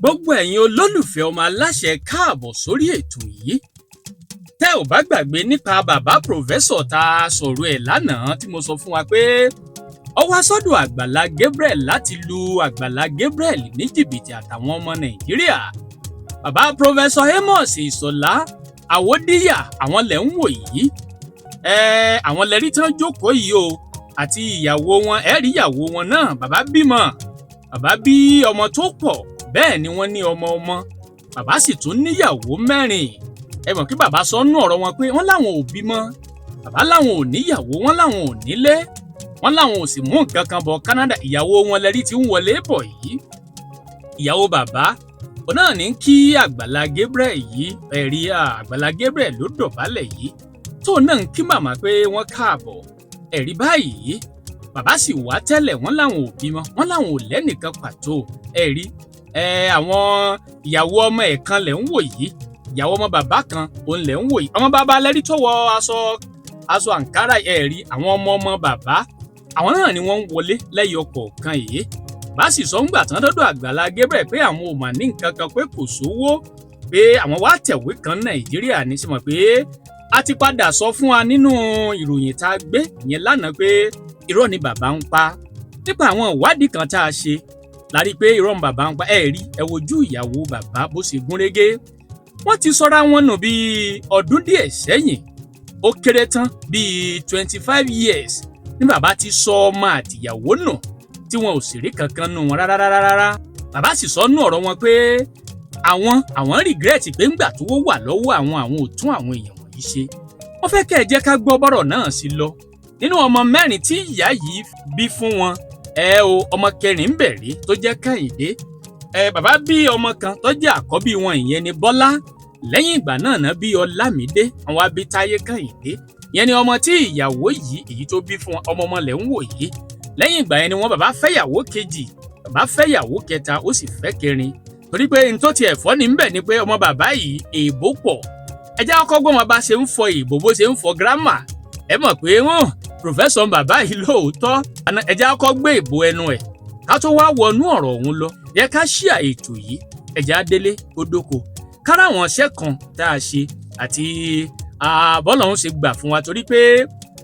gbogbo ẹ̀yin olólùfẹ́ ọmọ aláṣẹ káàbọ̀ sórí ètò yìí. Tẹ́ ò bá gbàgbé nípa bàbá pòfẹ́sọ̀ tá a sọ̀rọ̀ ẹ̀ lánàá tí mo sọ fún wa pé ó wá sọ́dọ̀ Agbala Gabriel láti lu Agbala Gabriel ní jìbìtì àtàwọn ọmọ Nàìjíríà. Bàbá pòfẹ́sọ̀ Amos Ìṣọ̀lá Àwòdíyà àwọn lẹ̀ ń wò yìí. Àwọn lẹ́rí tán jókòó yìí o àti ìyàwó wọn ẹ̀rí ìyàwó wọn náà bàbá bímọ. Bàbá bí ọmọ tó pọ̀ bẹ́ẹ̀ ni wọ́n ní ọmọ. Bàbá sì tún níyàwó 4. Ẹ mọ̀ kí bàbá sọ nú ọ̀rọ̀ wọn pé wọ́n láwọn ò bímọ. Bàbá láwọn ò níyàwó, wọ́n láwọn ò nílé. Wọ́n láwọn ò sì mú nǹkan kan bọ̀ Canada. Ìyàwó wọn lẹ́rí tí ń wọlé bọ̀ yìí. Ìyàwó bàbá òun náà ní kí Agbala Gabriel yìí ẹ̀rí Agbala Gabriel ló dọ̀bálẹ̀ yìí. Tó náà ń kí màmá pé wọ́n káàbọ̀. Ẹ̀rí báyìí bàbá sì wá tẹ́lẹ̀ wọ́n láwọn ò bímọ, wọ́n láwọn ò lẹ́nìkan pàtó. Ẹ̀rí àwọn ìyàwó ọmọ ẹ̀ kan lẹ̀ ń wò yìí, ìyàwó ọmọ bàbá kan òun lẹ̀ ń wò yìí. Ọmọ bàbá lẹ́rí tó wọ aṣọ àǹkárá ẹ̀rí àwọn ọmọ bàbá àwọn náà ni wọ́n ń wọlé lẹ́yọ kọ̀ọ̀kan yìí. Bá sì sọ ńgbà tán dọ́dọ̀ Agbala Gabriel pé àwọn ò mà ní nǹkan kan pé kò sówó, pé àwọn wá tẹ̀wé kan Nàìjíríà ní sí mọ̀ pé a ti padà sọ fún wa nínú ìròyìn tá a gbé yẹn lánàá pé irọ́ ni bàbá ń pa. Nípa àwọn ìwádìí kan tá a ṣe la rí pé irọ́ ni bàbá ń pa. Ẹ rí ẹ wojú ìyàwó bàbá bó ṣe gúnrégé. Wọ́n ti sọra wọn nù bíi ọdún díẹ̀ sẹ́yìn. Ó kéré tán bíi 25 years ní bàbá ti sọ ọmọ àtìyàwó nù tí wọn ò sì rí kankan nù wọn rárá. Bàbá sì sọ nú ọ̀rọ̀ wọn pé àwọn regret pé ńgbà tó wà lọ́wọ́ àwọn ò tún àwọn èèyàn wọ̀nyí ṣe. Wọ́n fẹ́ kẹ́ ẹ jẹ́ ká gbọ́ bọ́rọ̀ náà sí lọ. Nínú ọmọ 4 tí ìyá yìí bí fún wọn ọmọ 4 ń bẹ̀rẹ̀ tó jẹ́ Kẹ́hìndé. Bàbá bí ọmọ kan tó jẹ́ àkọ́bí wọn ìyẹn ni Bọ́lá. Lẹ́yìn ìgbà náà bí Ọlámídé àwọn wá bí Táyé Kẹ́hìndé. Ìyẹn ni ọmọ tí ìyàwó yìí èyí tó bí fún ọmọ lẹ̀ ń wò yìí. Lẹ́yìn ìgbà yẹn ni wọ́n bàbá fẹ́yàwó kejì, bàbá fẹ́yàwó kẹta ó sì fẹ́ kẹrin. Torí pé n tó tiẹ̀ fọ́ ní ńbẹ̀ ni pé ọmọ bàbá yìí èèbó pọ̀. Ẹ jẹ́ kọ́kọ́ gbọ́n wọn bá ṣe ń fọ èèbó bó ṣe ń fọ gírámà. Ẹ mọ̀ pé pòfẹ́sọ̀ bàbá yìí lóòótọ́. Ẹ jẹ́ kọ́kọ́ gbé èèbó ẹnu ẹ̀ ká tó wá wọnú ọ̀rọ̀ ọ̀hún lọ. Yẹ ká ṣíà ètò yìí ẹ jẹ́ á délé ó dóko. Kára àwọn iṣẹ́ kan tá a ṣe àti bọ́lọ̀ ń ṣe gbà fún wa torí pé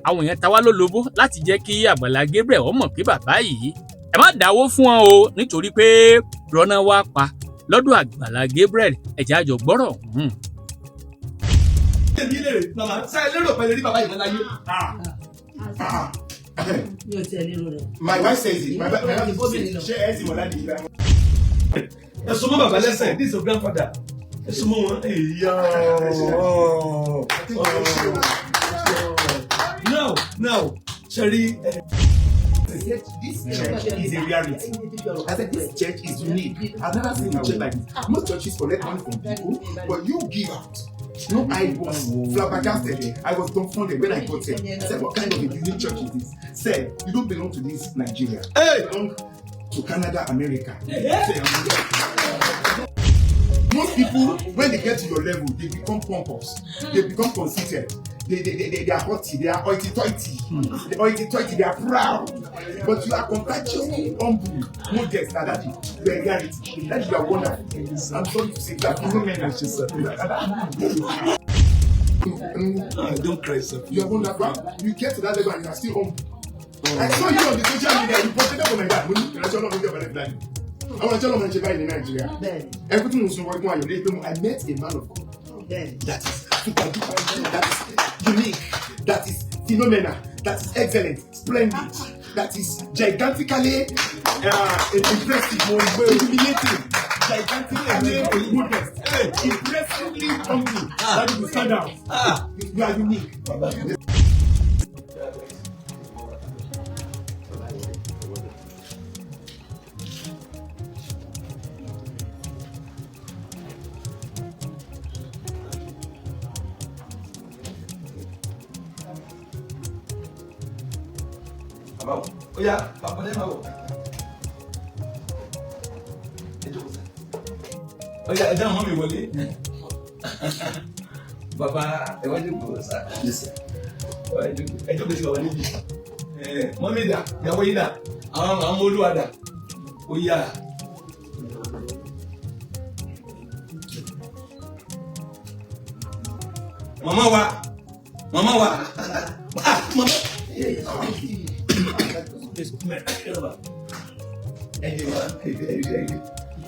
àwọn èèyàn ta wá lólobó láti jẹ́ kí Agbala Gabriel ó mọ̀ pé bàbá yìí ẹ má dáwó fún wọn o nítorí pé rọ́nà wá pa lọ́dọ̀ Agbala Gabriel ẹ jẹ́ á jọ gbọ́rọ̀. My wife says it. My wife says it. That's my baba. Listen, this is your grandfather. That's my one. Now, Cherry. This church is a reality. I said this church is unique. I've never seen a church like this. Most churches collect money from people, but you give out. No, I was flabbergasted. I was dumbfounded when I got here. I said, what kind of a unique church is this? Said, you don't belong to this Nigeria. You belong to Canada, America. Most people, when they get to your level, they become pompous. They become conceited. They are haughty. They are hoity-toity. They are proud. But you are compassionate, humble, modest. That is the reality. That is your wonderful. I'm sorry to say that. Don't cry, sir. You are wonderful. You get to that level and you are still humble. I saw you on the social media. You posted up on my dad. I want to tell you about in Nigeria. Everything was working on your day. I met a man of God. That is super duper. That is unique. That is phenomenal. That is excellent. Splendid. That is gigantically impressive. Humiliating. Gigantically modest. Impressively humble. That is the stand out. You are unique. Oh yeah, Papa dem awo. Oh yeah, ẹ mọ́ mi wọlé. Bàbá ẹ wá jókòó sá. Ẹ jókòó sí bàbá níbi. Mọ́mí dà, ìyàwó yìí dà, àwọn olúwa dà. Ó yá. Mama wa. Mama.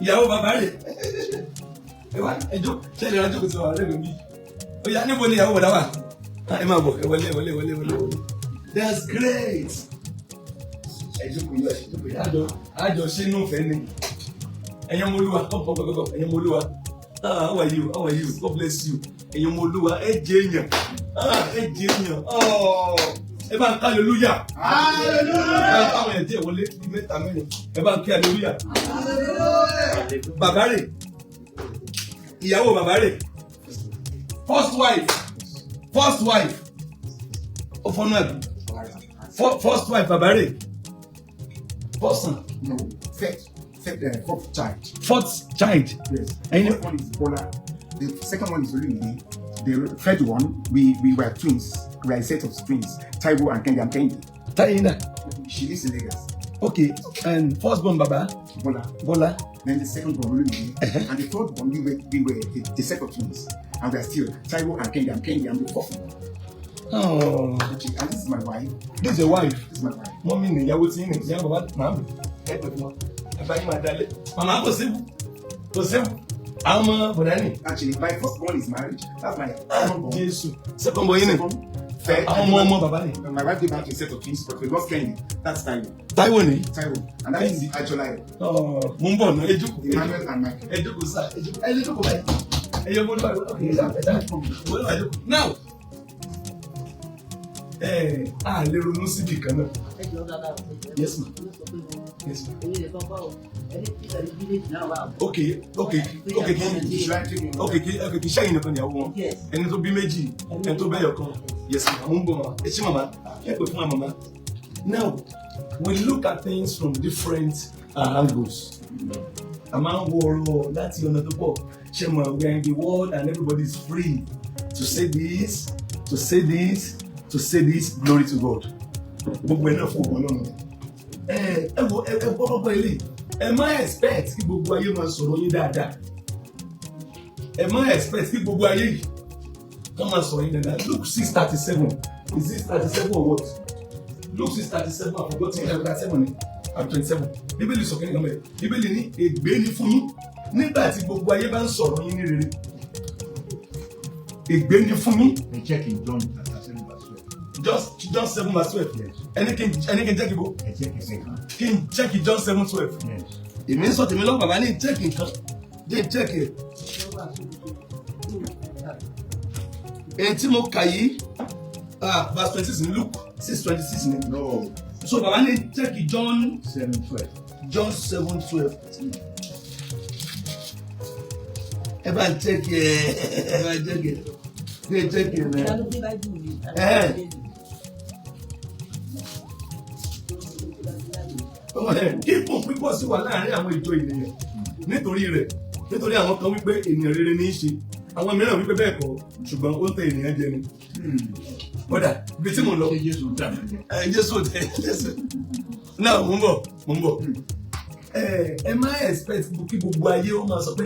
Ìyàwó bàbá rẹ̀. Ẹjọ́ ṣẹlẹ̀ ọjọ́ kò sí wà lẹ́gbẹ̀ẹ́ mi. Ó yá níbo ni ìyàwó bọ̀dá wà? Ẹ máa bọ̀, ẹ wọlé. That's great. Ẹjọ́ kò yọ àjọ sínú ìfẹ́ ni. Ẹ̀yin ọmọ Olúwa, kọ́kọ́, ẹ̀yin ọmọ Olúwa. How are you? God bless you. Ẹ̀yin ọmọ Olúwa, ẹ jẹ́ èèyàn. Ẹ bá ń ká hallelujah. Hallelujah. Àwọn ẹ̀jẹ̀ wọlé bí mẹ́ta mẹ́rin. Ẹ bá ń kí hallelujah. Hallelujah. Bàbá rẹ̀. Ìyàwó bàbá rẹ̀. First wife. Ó fọ́nú ẹ̀bùn. First wife bàbá rẹ̀. First son. No. Fourth child. Yes. The first one is Bola. The second one is Olumide. The third one, we were twins. We are a set of twins. Taiwo and Kendi. Taina. She lives in Lagos. Okay. And first born Baba? Bola. Then the second born Olumide. And the third one, we were a set of twins. And we are still Taiwo and Kendi. I'm the fourth one. Oh. And this is my wife. This is your wife? This is my wife. Mommy ni ìyàwó tí ní ìyá bàbá màmí. Mama kò séwu. Àwọn ọmọ bọ̀dá ni. Actually, my first born is married. That's my second born. Jesus. Second born yín ni. Third. Àwọn ọmọ bàbá ni. My wife gave back to a set of twins, but we lost Kendi. That's Taiwo. Taiwo ni. And that is Ajolayo. Mo ń bọ̀ náà. Emmanuel and Michael. Ejoko sá. Ejoko báyìí. Ẹyọ mo lọ báyìí. Now. A lè ronú síbi kan náà. Yes ma. Okay, kì í ṣẹ́yìn nìkan ìyàwó wọn. Ẹni tó bí méjì, ẹni tó bẹ́yọ̀ kan. Yes ma, mo ń bọ̀ ma. Ẹ ṣé màmá, ẹ pè fún màmá. Now, we look at things from different angles. A máa ń wo ọ̀rọ̀ láti ọ̀nà tó pọ̀. Ṣé mo, we are in the world and everybody is free to say this, glory to God. Gbogbo ẹ̀ náà fún ọ̀pọ̀ náà. Ẹ gbọ́dọ̀ ilé. Ẹ má expect kí gbogbo ayé máa sọ̀rọ̀ yín dáadáa. Ẹ má expect kí gbogbo ayé yìí kán máa sọ̀rọ̀ yín dáadáa. Luke 6:37. Is it 37 or what? Luke 6:37 I forgot to 37 and 27. Bíbélì sọ kí ni kàmẹ́. Bíbélì ní ègbé ni fún yín nígbà tí gbogbo ayé bá ń sọ̀rọ̀ yín ní rere. Ègbé ni fún yín. They check in John 7:12. John 7:12. Yes. Any can check it go. Can check it John 7:12. Yes. It means what me love baba ni check it. Dey check it. Enti mo kà yìí verse 26 in Luke 6:26 ni. No. So baba ni check it John 7:12. John 7:12. Ẹ bá check it. Dey check it man. Kíkún pípọ̀ sí wà láàrin àwọn ìjọ ènìyàn nítorí àwọn kan wípé ènìyàn rere ní í ṣe, àwọn mìíràn wípé bẹ́ẹ̀ kọ́ ṣùgbọ́n ó ń tẹ ènìyàn jẹ ni. Kódà ibi tí mo lọ Jésù náà mo ń bọ̀ ẹ má expect kí gbogbo ayé ó máa sọ pé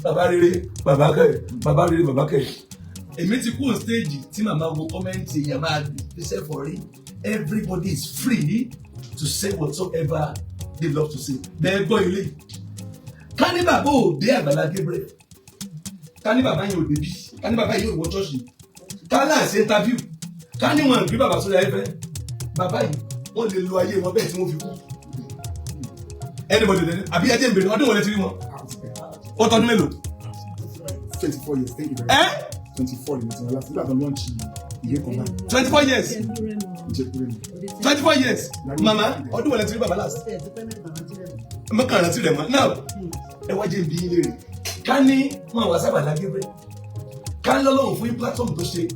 bàbá rere bàbá kẹ̀. Èmi ti kú stage tí màmá wo kọ́mẹ́ǹtì èèyàn máa fi ṣẹ́fọ̀ rí. Everybody is free to say whatsoever they love to say. Bẹ́ẹ̀ gbọ́ ilé. Ká ní bàbá ò dé Agbala Gabriel. Ká ní bàbá yẹn ò débí. Ká ní bàbá yẹn ò wọ ṣọ́ọ̀ṣì. Ká náà ṣe interview. Ká ní wọn gbé bàbá sórí ayẹfẹ́. Bàbá yìí wọ́n lè lo ayé wọn bẹ́ẹ̀ tí wọ́n fi kú. Anybody there? Àbí ẹjẹ̀ ń bèrè ọdún wọlé tí rí wọn. Ó tọdún mélòó? 24 years. Thank you very much. 24 years. Nígbà tó launch ìwé kan náà. 24 years. 24 years. Mama, ọdún wọlé tí rí bàbá last. Mọ́kàn rántí rẹ̀ mọ́. Now, ẹ wá jẹ́ ibi ilé rẹ̀. Ká ní wọn wá sábà lágbègbè. Ká ní lọ́lọ́run fún platform tó ṣe.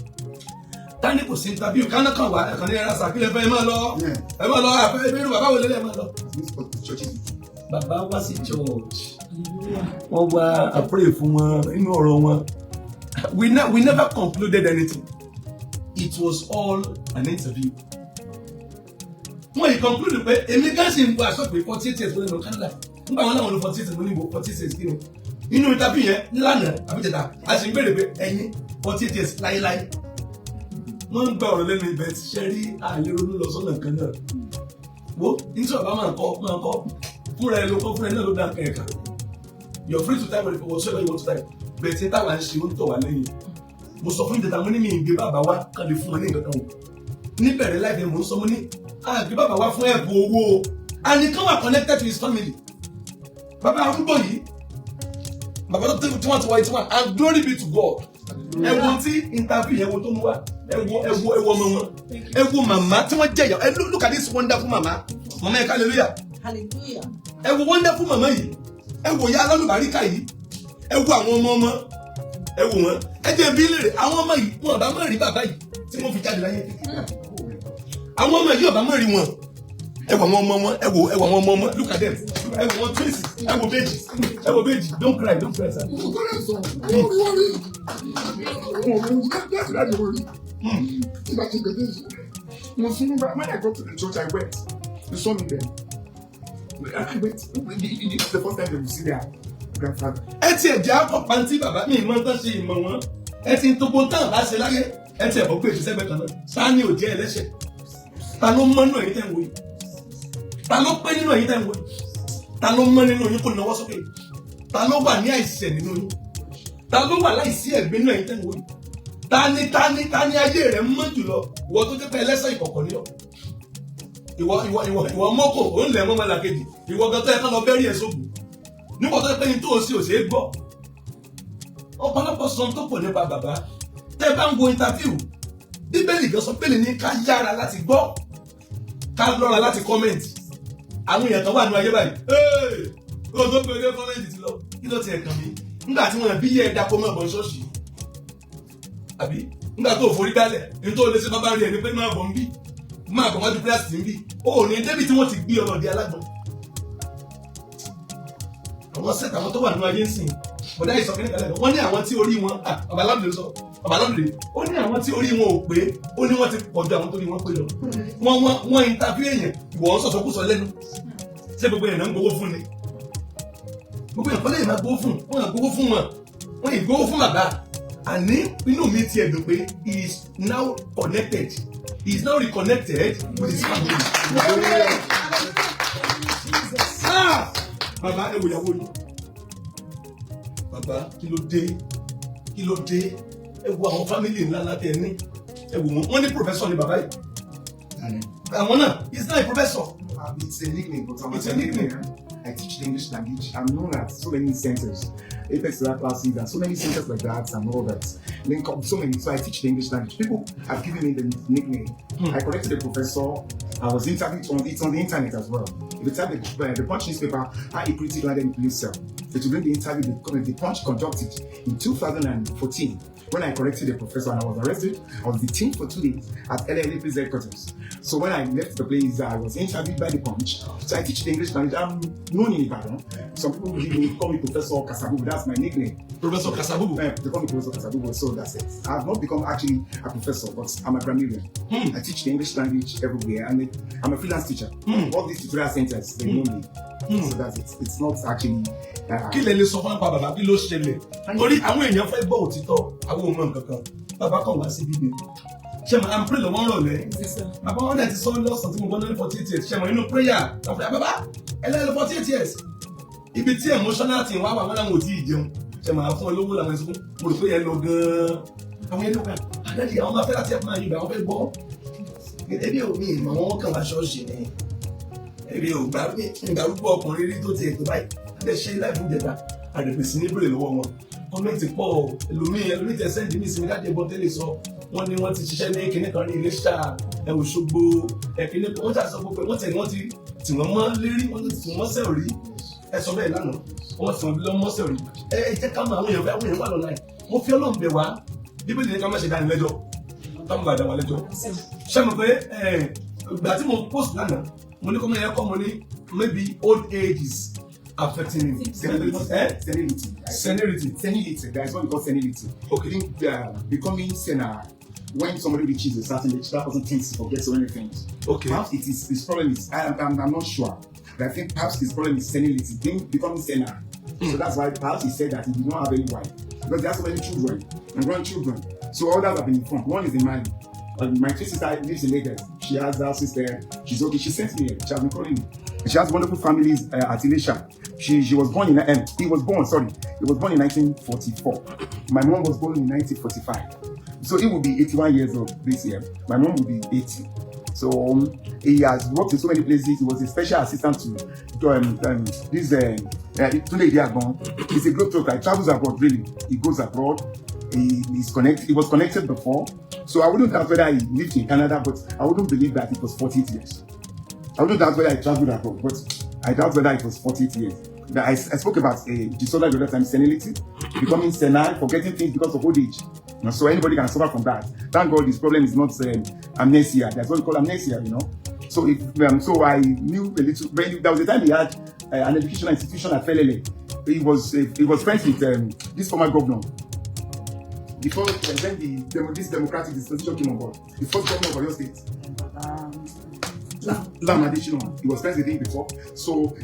Ká ní kò sí interview. Ká náà kàn wá ẹ̀kan ní ẹ̀rọ sàkílẹ̀ fẹ́ ẹ máa lọ. Àfẹ́ ìbéèrè bàbá wo lélẹ̀ máa lọ. Bàbá wá sí church. Wọ́n wá pray fún wọn nínú ọ̀rọ̀ wọn. We never concluded anything. It was all an interview. Wọ́n yìí conclude pé èmi ká sì ń bọ̀ aṣọ pé 48 years ló ń lọ Canada. Nígbà wọn láwọn ló 48 years ló ní ìbò 48 years kí ni. inú interview yẹn lánàá àbíjẹta a sì ń béèrè pé ẹ̀yin 48 years láéláé wọ́n ń gba ọ̀rọ̀ lẹ́nu ibẹ̀ tí ṣe rí àlè ronú lọ sọ́nà kan náà wo nítorí ọba máa ń kọ́ fúnra ẹ ló kọ́ fúnra ẹ náà ló dá ẹ̀ka you're free to type whatever you want to type bẹ́ẹ̀ tí táwa ń ṣe ó ń tọ̀ wá lẹ́yìn mo sọ fún ìjẹta mo ní mi ìgbé bàbá wa kàn lè fún wọn ní nǹkan kan o níbẹ̀rẹ̀ láìpẹ́ mo ń sọ mo ní àgbé bàbá wa fún ẹ̀bùn owó o àníkàn wà connected to his family bàbá arúgbó yìí bàbá tó tí wọ́n ti wá ìtumọ̀ and glory be to God ẹ̀wọ̀n tí interview yẹn wo tó mú wa ẹ̀wọ̀ ọmọ wọn ẹ̀wọ̀ màmá tí wọ́n jẹ́ ìyàwó look at this wonderful mama yẹn hallelujah ẹ̀wọ̀ wonderful mama yìí ẹ̀wọ̀ ya alálùbáríkà yìí ẹ̀wọ̀ àwọn ọmọ ẹ̀wọ̀ wọn ẹ̀jẹ̀ bí lèrè àwọn ọmọ yìí wọn ọba mọ̀ rí bàbá yìí tí wọ́n fi jáde láyé àwọn ọmọ yìí ọba mọ̀ rí wọn ẹ̀wọ̀ àwọn ọmọ wọn ẹ̀wọ̀ àwọn ọmọ wọn look at them ẹ̀wọ̀ wọn twins ẹ̀wọ̀ baby don't cry sir. When I got to the church, I went. You saw me then. I went. It's the first time they will see their grandfather. Ẹ ti ẹ̀jẹ̀ akọ pàǹtí bàbá mi ìmọ̀ tán ṣe ìmọ̀ wọn. Ẹ ti ń tó gbọ́n tán láṣẹ láyé. Ẹ ti ẹ̀bọ̀ pé ìṣiṣẹ́ kan náà. Ta ni ò jẹ́ ẹlẹ́ṣẹ̀? Ta ló mọ́ nínú ẹ̀yin tẹ̀ ń wò yìí? Ta ló pé nínú ẹ̀yin tẹ̀ ń wò yìí? Ta ló mọ́ nínú yín kó nawọ́ sókè? Ta ló wà ní àìsẹ̀ nínú yín? Ta ló wà láìsí ẹ̀gbẹ́ nínú ẹ̀yin tẹ̀ ń wò yìí? Ta ni ayé rẹ̀ mọ́ jùlọ? Ìwọ tó jẹ́ pé ẹlẹ́ṣẹ̀ ìkọ̀kọ̀ ni ọ́. Ìwọ mọ́kò ó ń lẹ̀ mọ́ mọ́làkejì. Ìwọ gan tó yẹ ká lọ bẹ́rí ẹ̀ sóògùn. Nígbà tó yẹ pé ní tó o sí ò ṣe é gbọ́. Ọ̀pọ̀lọpọ̀ sọ tó pọ̀ nípa bàbá. Tẹ́ bá ń wo interview. Bíbélì gan sọ pé ní ká yára láti gbọ́. Ká lọ́ra láti comment. Àwọn èèyàn kan wà ní ayé báyìí. Ó tó pé ilé comment ti lọ. Kí ló ti ẹ̀ kàn mí? Nígbà tí wọ́n bí yẹ ẹ̀dá kó mọ̀ bọ̀ ṣọ́ọ̀ṣì. Àbí nígbà tó forí gbálẹ̀ ní tó lé sí bàbá rí ẹni pé máa bọ̀ ń bí. Máa bọ̀ wájú pílásì ń bí. Ó ní débi tí wọ́n ti gbé ọlọ́dẹ alágbọ̀n. Àwọn sẹ́tà àwọn tó wà nínú ayé ń sìn bọ̀dá ìsọ̀kẹ́ nígbà lẹ́nu wọ́n ní àwọn tí orí wọn babalọ́dẹ sọ babalọ́dẹ ó ní àwọn tí orí wọn ò pé ó ní wọ́n ti pọ̀jù àwọn tó rí wọn pé lọ wọ́n interview èèyàn ìwọ ń sọ̀sọ̀kúsọ lẹ́nu ṣé gbogbo èèyàn náà ń gbowó fún ni gbogbo èèyàn kọ́lé ìmọ̀ gbowó fún wọn gbowó fún wọn ìgbowó fún bàbá àní inú mi ti ẹ̀dùn pé he is now connected he is now reconnected with his family. Bàbá ẹ wò ìyàwó yìí. Bàbá kí ló dé ẹ wo àwọn fámìlì ńlá láti ẹni ẹ wò wọ́n ní professor ni bàbá yìí. Àwọn náà he's not a professor. It's a nickname, but it's a nickname. I teach the English language. I'm known at so many centers, Apex classes, and so many centers like that and all that. Link up so many. So I teach the English language. People have given me the nickname. I corrected the professor. I was interviewed on it on the internet as well. If you type the Punch newspaper, how a critic landed in police cell. So to bring the interview, the Punch conducted in 2014. When I corrected the professor and I was arrested, I was detained for 2 days at LLA police headquarters. So when I left the place, I was interviewed by the Punch. So I teach the English language. I'm known in Ibadan. Some people really call me Professor Kasabubu. That's my nickname. Professor Kasabubu. They call me Professor Kasabubu. So that's it. I've not become actually a professor, but I'm a grammarian. I teach the English language everywhere, and I'm a freelance teacher. All these tutorial centers, they know me. So that's it. It's not actually. Kí lè lè sọ fún bàbá kí ló ṣẹlẹ̀? Torí àwọn èèyàn fẹ́ gbọ́ òtítọ́ àwọn ọmọ nǹkan kan. Bàbá kan wá sí bíbí. Ṣé mo am pray lọ́wọ́ rọ̀lẹ́? Bàbá wọn dẹ̀ ti sọ lọ́sàn tí mo gbọ́ lórí 48 years. Ṣé mo inú prayer? Bàbá ẹlẹ́rìí 48 years. Ibi tí emotional ti wá wà wọ́n láwọn ò tí ì jẹun. Ṣé màá fún ọ lówó làwọn ẹ̀sùn mo rò pé yẹn lọ gan-an. Àwọn yẹn ló kàn. Àdàdì àwọn máa fẹ́ láti ẹ̀fọn àyè ìgbà wọn fẹ́ gbọ́. Ebi ò mi ìmọ̀ wọn kàn wá ṣọ́ọ̀ṣì ni. Ebi ò gbà rúgbọ́ ọkùnrin rí tó ti ètò báyìí. Adé ṣe láìpẹ́ ìjẹta. Àdèpè sí ní bèrè lọ́wọ́ wọn. Kọ́mẹ́ntì pọ̀ ẹlòmíì tẹ sẹ́ndì mí sinmi dájú ẹbọn tẹ́lẹ̀ sọ. Wọ́n ní wọ́n ti ṣiṣẹ́ ní kinní kan ní Iléṣà Òṣogbo kinní kan. Wọ́n ṣàṣọ pé wọ́n ti tì wọ́n mọ́ lérí wọ́n ti tì wọ́n mọ́sẹ̀ rí. Ẹ sọ bẹ́ẹ̀ lánàá. Wọ́n ti wọ́n bí lọ́ mọ́sẹ̀ rí. Ẹ jẹ́ ká mọ àwọn èèyàn wà lọ́la yìí. Mo fi Ọlọ́run bẹ̀ wá. Bíbélì ní ká má ṣe dání lẹ́jọ́. Táwọn bá dá wa lẹ́jọ́. Ṣé mo pé ìgbà tí mo post lánàá, mo ní kọ́mọ yẹn kọ́ mo ní maybe old age is affecting him. Senility. That's what we call senility. Okay. I think becoming senile when somebody reaches a certain age, that person tends to forget so many things. Okay. Perhaps his problem is I'm not sure, but I think perhaps his problem is senility, becoming senile. So that's why perhaps he said that he did not have any wife because he has so many children and grandchildren. So others have been informed. One is in Mali. My twin sister lives in Lagos. She has a sister. She's okay. She sent me here. She has been calling me. She has wonderful families at Ilesha. She was born in he was born in 1944. My mom was born in 1945. So he will be 81 years old this year. My mom will be 80. So he has worked in so many places. He was a special assistant to this Tunde Iyawo. He's a globetrotter. He travels abroad really. He goes abroad. He's connected. He was connected before. So I wouldn't doubt whether he lived in Canada, but I wouldn't believe that it was 48 years. I wouldn't doubt whether he traveled abroad, but I doubt whether it was 48 years. I spoke about a disorder the other time, senility, becoming senile, forgetting things because of old age. So anybody can suffer from that. Thank God this problem is not amnesia. That's what we call amnesia, you know. So so I knew a little. There was a time he had an educational institution at Felele. He was friends with this former governor. Before when this democratic dispensation came on board, the first governor of Oyo State, he was friends with him before. So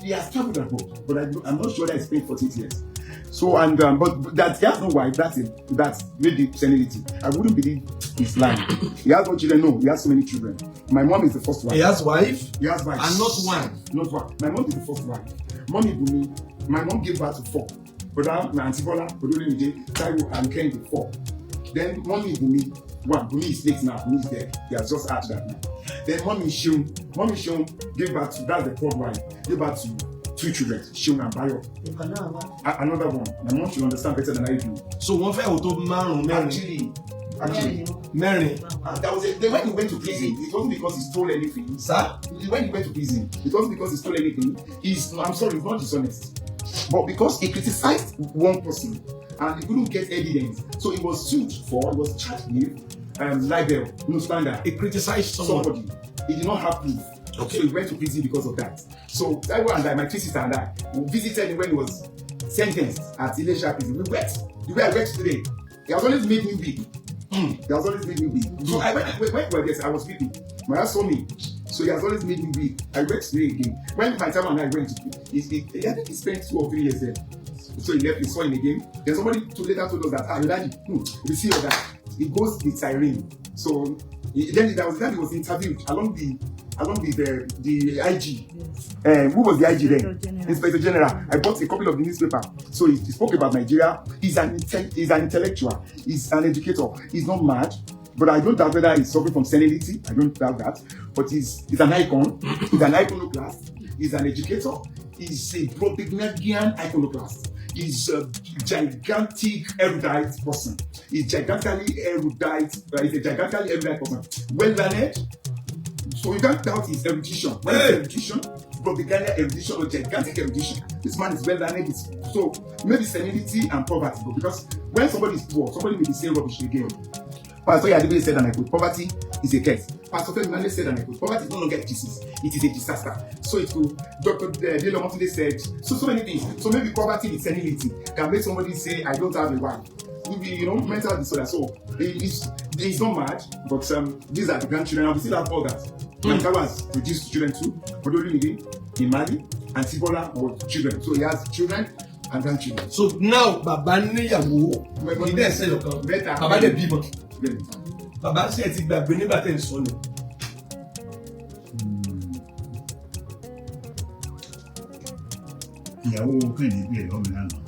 he has traveled abroad, but I'm not sure that he spent 48 years. So but that he has no wife. That's maybe senility. I wouldn't believe he's lying. He has no children. No, he has so many children. My mom is the first wife. He has wife. He has wife, and not one. Not one. My mom is the first wife. My mom gave birth to 4. Brother, my auntie Bola, Odolumide, Taiwo, and Ken 4. Then mommy Bumi, 1. Bumi is late now. Bumi is dead. He has just had that now. Then mommy Shun gave birth to, that's the 4th wife, gave birth to 2 children, Shun and Bayo. Another one. My mom should understand better than I do. So one fair auto man Actually, Mary. When he went to prison, it wasn't because he stole anything. Sir? When he went to prison, it wasn't because he stole anything. I'm sorry, he's not dishonest. But because he criticized one person and he couldn't get evidence, so he was charged with libel, no slander. He criticized somebody. He did not have proof. Okay. So he went to prison because of that. So Taiwo and my twin sister and I, we visited him when he was sentenced at Ilesha prison. We wept. The way I wept today, he has always made me weep. He has always made me weep. So I was weeping. My dad saw me. So he has always made me weep. I went today again. When my time and I went to I think he spent 2 or 3 years there. So he left, he saw him again. Then somebody later told us that, Daddy, we see your dad. He goes with Irene. So then there was that he was interviewed along the IG. Who was the IG then? Inspector General. I bought a copy of the newspaper. So he spoke about Nigeria. He's an intellectual. He's an educator. He's not mad. But I don't doubt whether he's suffering from senility. I don't doubt that. But he's an icon. He's an iconoclast. He's an educator. He's a Brobignagian iconoclast. He's a gigantic erudite person. He's a gigantically erudite person. Well learned. So you can't doubt his erudition. When it's erudition, Brobignagian erudition or gigantic erudition, this man is well learned. So maybe senility and poverty. But because when somebody is poor, somebody may be saying rubbish again. Pastor Yadibe said, and I quote, poverty is a curse. Pastor Ferdinand said, and I quote, poverty is no longer a disease, it is a disaster. So it could, Dr. Delo Montunde said, so many things. So maybe poverty and senility can make somebody say, I don't have a wife. Maybe, mental disorder. So he's not mad, but these are the grandchildren, and we still have all that. My father has produced children too, Odolumide in Mali, and Sibola were children. So he has children and grandchildren. So now, Baba Niyawo, he didn't say Baba de Bima. Baba ṣe ti gbàgbé nígbà tẹ́ ń sọ ni. Ìyàwó Kẹ́hìndé bí ẹ̀rọ mi lánàá.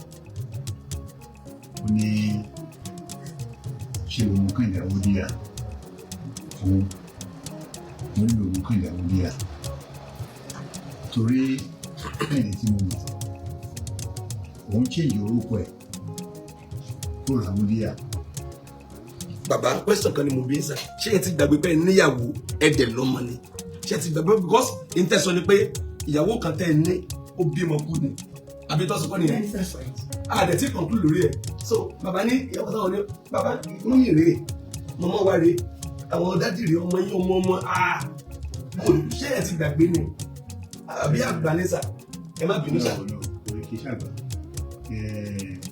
Ó ní ṣé Omo Kẹ́hìndé Awódíyà fún mo ní Omo Kẹ́hìndé Awódíyà. Torí Kẹ́hìndé tí mo mọ̀, òun change orúkọ ẹ̀ kúrò Awódíyà. Baba, question kan ni mo bí sá. Ṣé ẹ ti gbàgbé pé níyàwó ẹ̀dẹ̀ lọ́mọ ni? Ṣé ẹ ti gbàgbé because intention ni pé ìyàwó kan tẹ́ ẹ ní ó bímọ kú ni. Àbí tó sọ pé nìyẹn. Àdẹ̀ tí conclude lórí ẹ̀. So bàbá ní ìyàwó táwọn ní bàbá mú yìí rèé, mọ́mọ́ wa rèé, àwọn dádì rèé, ọmọ yín ọmọ. Ṣé ẹ ti gbàgbé ni? Àbí àgbà ní sá? Ẹ má bínú sá. Orí kìí ṣàgbà.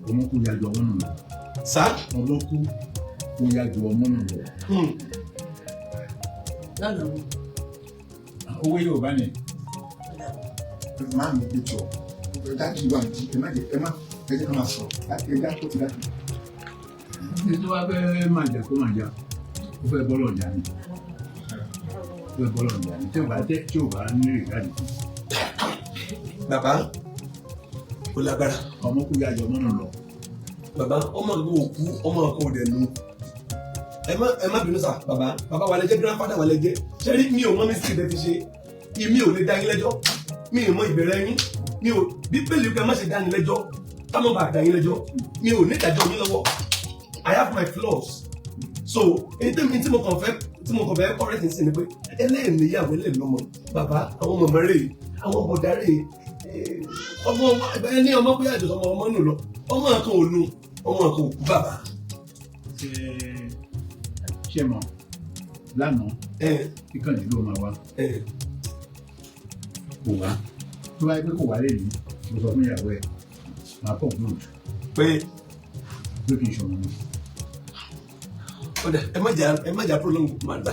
Ọmọ kú yàjọ ọmọ nù. Sá? Ọmọ kú. Ó yá ju ọmọ náà lọ. Owó Yorùbá ni. Máa mi picture dájú wà ní ẹ má jẹ́ ká máa sọ ẹ dá tó ti dájú. Ní tó bá fẹ́ máa jà kó máa jà, ó fẹ́ bọ́lọ̀ jà ni. Ó fẹ́ bọ́lọ̀ jà ni. Tí ò bá ní ìgbàdì fún. Bàbá ó lágbára. Ọmọ kú yá jọ mọ́nà lọ. Bàbá ọmọ ìlú òkú ọmọ ọkọ òdẹ nù. Ẹ má bínú sà bàbá wà lẹ́jẹ́ grandfather wà lẹ́jẹ́. Ṣé rí mi ò mọ mistake bẹ́ẹ̀ ti ṣe? Mi ò lè dá yín lẹ́jọ́. Mi ò mọ ìbẹ̀rẹ̀ yín. Mi ò bíbélì pé má ṣe dá yín lẹ́jọ́. Ká má bàa dá yín lẹ́jọ́. Mi ò ní ìdájọ́ yín lọ́wọ́. I have my flaws. So anything tí mo kàn fẹ́ correct sí ni pé ẹlẹ́ẹ̀níyàwó ẹlẹ́ẹ̀lọ́mọ bàbá àwọn ọmọ mẹ́rẹ̀ àwọn ọmọ darí ọmọ ẹni ọmọ bóyá ìjọsọ ọmọ nù lọ ọmọ kan ò nu ọmọ kan ò kú bàbá. Ṣé mọ̀ lánàá ìkànnì ló máa wá kò wá tó bá yẹ pé kò wá lẹ́yìn mo sọ fún ìyàwó ẹ̀ máa pọ̀ gbòòdù pé ló kì í ṣọmọ mi. ọ̀dà ẹ má jà prolong màdà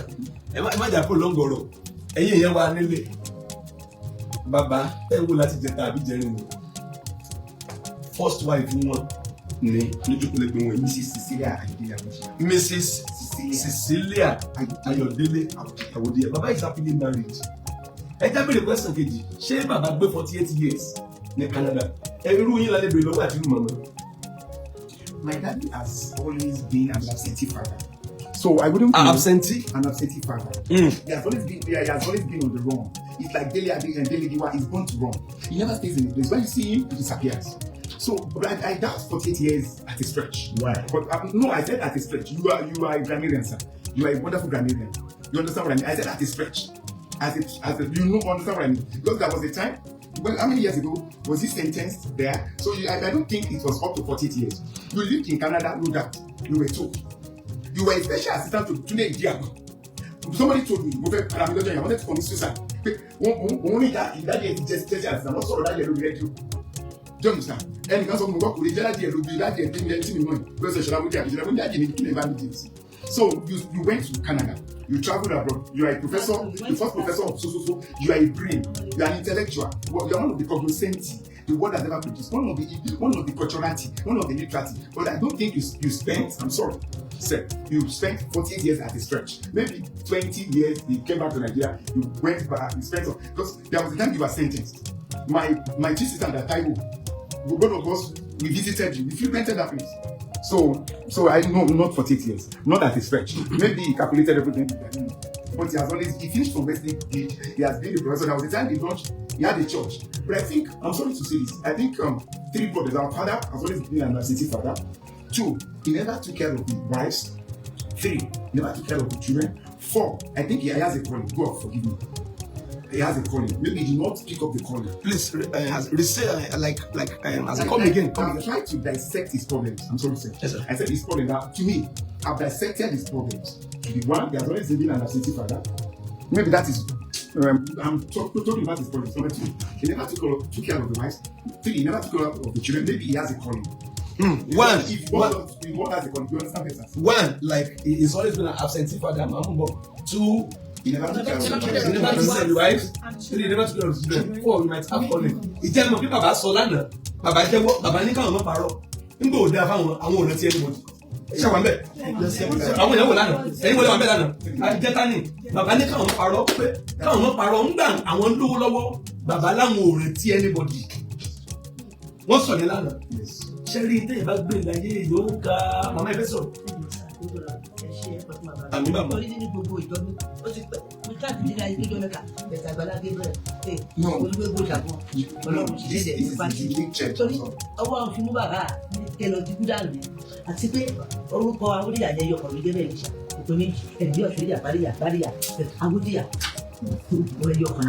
ẹ má jà prolong ọ̀rọ̀ ẹ̀yin ìyẹn wà nílé bàbá ẹ wò láti jẹta àbí jẹrin ni first wife wọn ní lójúkúlẹ pé wọn Mrs. Cecilia Ayọ̀délé Àwòdìyẹ bàbá is happily married. Ẹ já bèrè question kejì ṣé bàbá gbé 48 years ní Canada ẹ irú yín lálẹ́ bèrè lọ́wọ́ àti irú màmá. My daddy has always been an absentee father. So I wouldn't be an absentee father. He has always been on the run. It's like Dele Giwa is born to run. He never stays in a place. When you see him, he disappears. So, but I doubt 48 years at a stretch. Why? But no, I said at a stretch. You are a grammarian, sir. You are a wonderful grammarian. You understand what I mean? I said at a stretch. You know, understand what I mean? Because there was a time. Well, how many years ago was he sentenced there? So I don't think it was up to 48 years. You lived in Canada, no doubt. You were told. You were a special assistant to Tunde Iyawo. Somebody told me, I wanted to commit suicide. Only that is just special assistant. Not sort of that yellow radio. Do you understand? And because of work with that yellow, that yellow, because so you went to Canada. You traveled abroad. You are a professor, the first professor of so. You are a brain. You are an intellectual. You are one of the cognoscenti the world has ever produced. One of the culturati, one of the literati. But I don't think you spent. I'm sorry, sir. You spent 48 years at a stretch. Maybe 20 years. You came back to Nigeria. You went back. You spent because there was a time you were sentenced. My two sisters at Taiwo, both of us, we visited you. We frequented that place. So I know not 48 years, not at a stretch. Maybe he calculated everything, but he finished from Wesley. He has been the professor. There was a time he launched. He had a church. But I think I'm sorry to say this. I think 3 brothers. Our father has always been an absentee father. 2, he never took care of his wives. 3, he never took care of the children. 4, I think he has a calling. God forgive me. He has a calling. Maybe he did not pick up the calling. Please, come again. I'm trying to dissect his problems. I'm sorry, sir. Yes, sir. I said his problem. Now, to me, I've dissected his problems. To the one, he has always been an absentee father. Maybe that is. I'm talking about his problems. Number 2, he never took care of the wives. 3, he never took care of the children. Maybe he has a calling. One, if one has a calling, you understand better. One, like he's always been an absentee father. 2. He never took care of the children. He never took care of the wives. 3, he never took care of the children. 4, we might have calling. Ìjẹ́ mọ̀ bí bàbá sọ lánàá, bàbá jẹ́wọ́, bàbá ní káwọn ọmọ parọ́. Nígbà òde àfáwọn àwọn ọ̀nà tí ẹni mọ̀. Ṣé àwọn bẹ́ẹ̀? Àwọn ìyàwó lánàá, ẹ̀yin wọlé wọn bẹ́ẹ̀ lánàá. Àjẹta ni, bàbá ní káwọn ọmọ parọ́ pé káwọn ọmọ parọ́ ń gbà àwọn lówó lọ́wọ́, bàbá láwọn ò retí anybody. Wọ́n sọ ní lánàá. Ṣé rí ìtẹ́yìn bá gbé ìlàyé yóò ga màmá ẹ̀fẹ́ sọ̀rọ̀? Àmì bàbá. Orí ní gbogbo ìjọba ó ti pẹ́ mi káàkiri ní ayé tó jọ mẹ́ta bẹ̀tẹ̀ Agbala Gabriel olùgbégbó ìdàgbọ́n Ọlọ́run ti ṣe ẹ̀sìn pàṣẹ. Torí ọwọ́ àwọn fi mú bàbá kẹlọ ti kúdà lù àti pé orúkọ Awódìyà jẹ́ yọkọ̀ mi Gabriel ṣá òpin méjì ẹ̀mí ọ̀ṣọ́díyà Bàríyà Awódìyà wọ́n ẹ̀yọ kan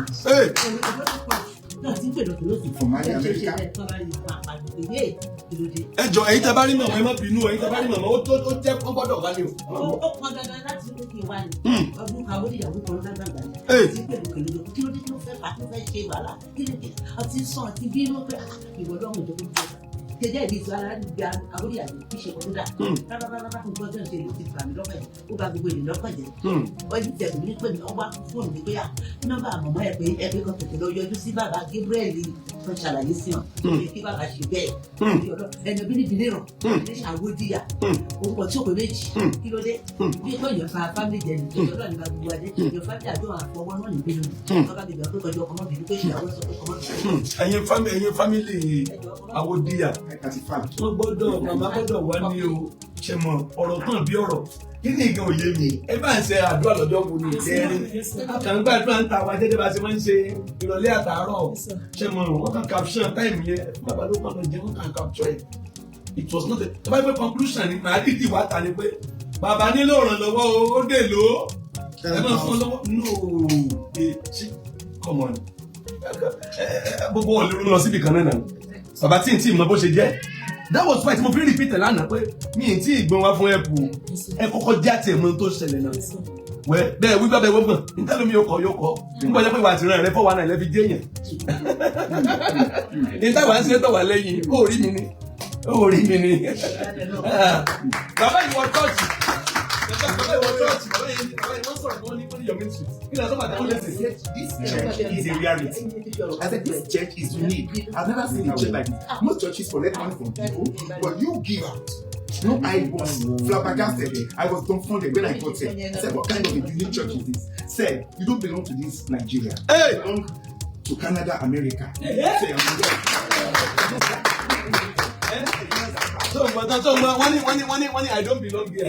náà ti ń pè lọ́tọ̀ lóṣù fún mi ẹ jọ ẹ̀yin tẹ́ bá rí màmá ẹ má bínú ẹ̀yin tẹ́ bá rí màmá ó jẹ́ ó gbọ́dọ̀ wá ní o. ó pọn dandan láti ní kí n wá ní ọdún kan Awódìyà kan dágbàgbà ní àti pẹ̀lú kẹlẹ́dọ̀ kí ló dé kí ló fẹ́ fà kí ló fẹ́ ṣe wàhálà kí ló dé ọtí sàn àti bínú pé ìwọ lọ́mọ ìjọba jẹjẹ ìdí ìtura gba àwòrán ìyàwó kí ṣe kó tó dà rárá nǹkan tó ń ṣe ló ti bà mí lọ́kàn jẹ́ ó bà gbogbo ènìyàn lọ́kàn jẹ́ wọ́n ti tẹ̀sí ní pé mi ọwọ́ fóònù mi pé nọ́mbà àmọ́mọ́ ẹ̀ pé ẹgbẹ́ kan tètè lọ yọjú sí bàbá Gabriel tó ṣàlàyé sí wọn kí bàbá ṣe bẹ́ẹ̀ ẹni bí níbi níràn ní àwòdìyà orúkọ tí ó pè méjì kí ló dé bí pé èèyàn fa fámìlì jẹ nìkan ọlọ́ọ̀ ní bá gbogbo adé èèyàn fámìlì àjọ àfọwọ́ náà níbí nínú ọba bèbè àpò ìkọjọ ọkọ mọ́bìnrin pé ìyàwó sọ pé ọmọ ẹ̀yin fámìlì àwòdìyà wọ́n gbọ́dọ̀ màmá gbọ́dọ̀ wá ní o ṣe mọ ọ̀rọ̀ tán bí ọ̀rọ̀ kí ni nǹkan òye mi ẹ bá ń ṣe àdúrà lọ́jọ́ wo ni ìjẹ́rin àkàngbàdúrà ń ta àwọn ajẹ́jẹ́ bá ṣe máa ń ṣe ìrọ̀lẹ́ àtàárọ̀ ṣe mọ wọ́n kàn capture time yẹn bàbá ló kàn lọ jẹ́ wọ́n kàn capture it. It was not a tó bá gbé conclusion ni màá dìdì wá ta ni pé bàbá nílò ìrànlọ́wọ́ ó dè ló ẹ máa fún lọ́wọ́ no come on gbogbo wọn ló lọ síbi kan náà bàbá tí n tí mọ bó ṣe jẹ́ that was why tí mo fi repeat lánàá pé mi ì tí ì gbọ́n wá fún ẹ̀pù ẹ kọ́kọ́ já tiẹ̀ mọ́ tó ṣẹlẹ̀ náà wẹ́ bẹ́ẹ̀ wípé bẹ́ẹ̀ wọ́n gbọ̀n nítorí mi yóò kọ́ nígbà jẹ́ pé ìwà àtìrán rẹ fọwọ́ náà lẹ́fi jẹ́ yẹn níta wà ń ṣe tọ̀ wá lẹ́yìn ó rí mi ni bàbá ìwọ chọ́ọ̀chì bàbá ìwọ chọ́ọ̀chì bàbá ìwọ sọ̀rọ̀ wọn ní your ministry kí ni àtọ́bàtà ó lẹ́sìn. This church is a reality. I said this church is unique. I've never seen a church like this. Most churches collect money from people, but you give out. No, I was flabbergasted. I was dumbfounded when I got here. I said, what kind of a unique church is this? Said, you don't belong to this Nigeria. You belong to Canada, America. Say, So when I don't belong here.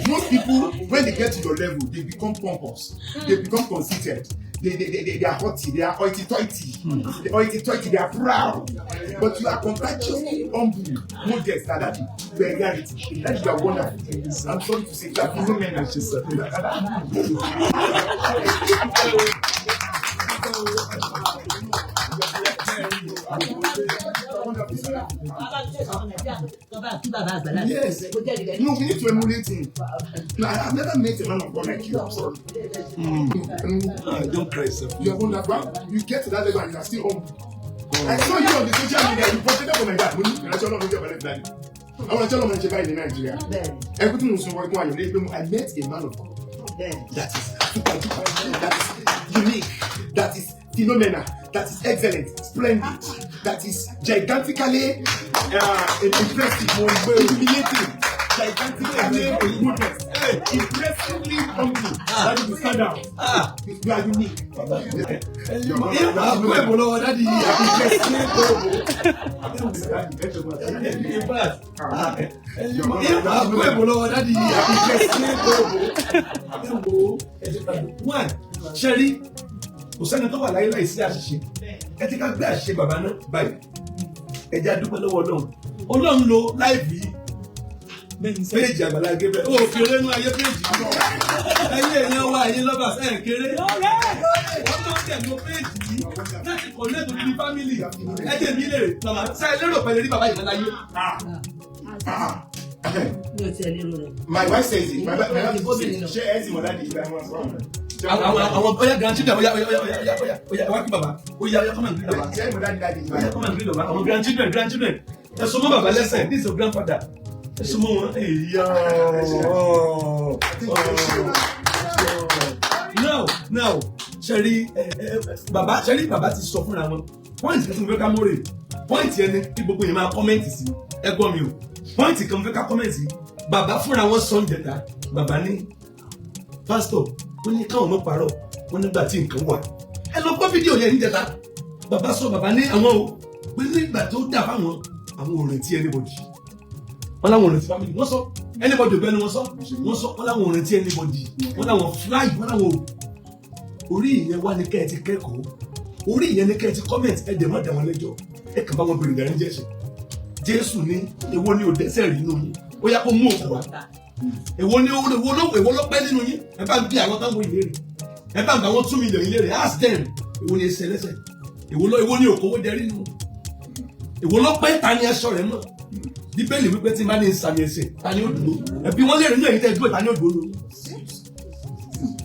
Most people, when they get to your level, they become pompous. They become conceited. They are haughty. They are hoity-toity. They are proud. But you are contagiously humble. Modest, that is reality. That you are wonderful. I'm sorry to say that. No men are just yes. No, we need to emulate him. No, I've never met a man of God like you. I'm sorry. Don't cry, sir. You are wonderful. You get to that level and you are still humble. I saw you on the social media. You posted for my dad. I want to tell you about in Nigeria. Everything was working on your I met a man of God. That is unique. That is phenomenal. That is excellent, splendid. That is gigantically impressive, humiliating, gigantically goodness, impressively humble. That is the standard. You are unique. One, Sherry. Kò sẹ́ni tó wà láyé láìsí àṣìṣe ẹ ti ká gbé àṣìṣe bàbá náà báyìí ẹ jẹ́ a dúpẹ́ lọ́wọ́ Ọlọ́run lo láìpì péèjì Agbala Gabriel ó fi orénú ayé péèjì ẹyẹ èèyàn wa ẹ̀yin lovers ẹ̀ kéré Ọlọ́run tẹ̀ lo péèjì yìí láti connect with the family ẹ jẹ́ mi lè màmá sáyẹ lérò pẹ̀lú rí bàbá yìí láyé. My wife says it. My wife says it. She has àwọn bóyá grandchildren bóyá wá kí bàbá bóyá come and greet bàbá come and greet bàbá àwọn grandchildren ẹ sọ mọ́ bàbá lẹ́sẹ̀ this is your grandfather ẹ sọ mọ́ wọn now ṣẹ́rí bàbá ti sọ fúnra wọn point kan fẹ́ ká mọ́rẹ̀ point yẹn ni kí gbogbo yẹn máa kọ́mẹ́ǹtì sí ẹgbọ́n mi o point kan fẹ́ ká kọ́mẹ́ǹtì bàbá fúnra wọn sọ ń jẹta bàbá ní pastor wọ́n ní káwọn mọ́ parọ́ wọ́n nígbà tí nǹkan wà ẹ lọ gbọ́ fídíò yẹn níjẹta bàbá sọ bàbá ní àwọn o pé nígbà tó dà fáwọn àwọn ò rántí anybody wọ́n láwọn ò rántí family wọ́n sọ anybody bẹ́ẹ̀ ni wọ́n sọ wọ́n láwọn ò rántí anybody wọ́n láwọn fly wọ́n láwọn orí ìyẹn wá ní kẹ́ẹ̀ ti kẹ́kọ̀ọ́ orí ìyẹn ní kẹ́ẹ̀ ti comment ẹ dẹ̀ má dà wọ́n lẹ́jọ́ ẹ kàn bá wọn bèrè ìdarí jẹ́sẹ̀ Jésù ní èwo ni ò dẹ́ṣẹ̀ rí nínú yín ó yá kó mú òkú wá èwo ló pẹ́ nínú yín ẹ bá bí àwọn táwọn ìlérí ẹ bá gbà wọ́n 2 million ìlérí ask them èwo ni ẹsẹ̀ lẹ́sẹ̀ èwo ni òkòwò jẹ rí nù èwo ló pẹ́ ta ni aṣọ rẹ̀ mọ́ Bíbélì wípé tí n bá ní sàmì ẹsẹ̀ ta ni ó dúró ẹbí wọ́n lè rí ní ẹ̀yìn tẹ́ dúró ta ni ó dúró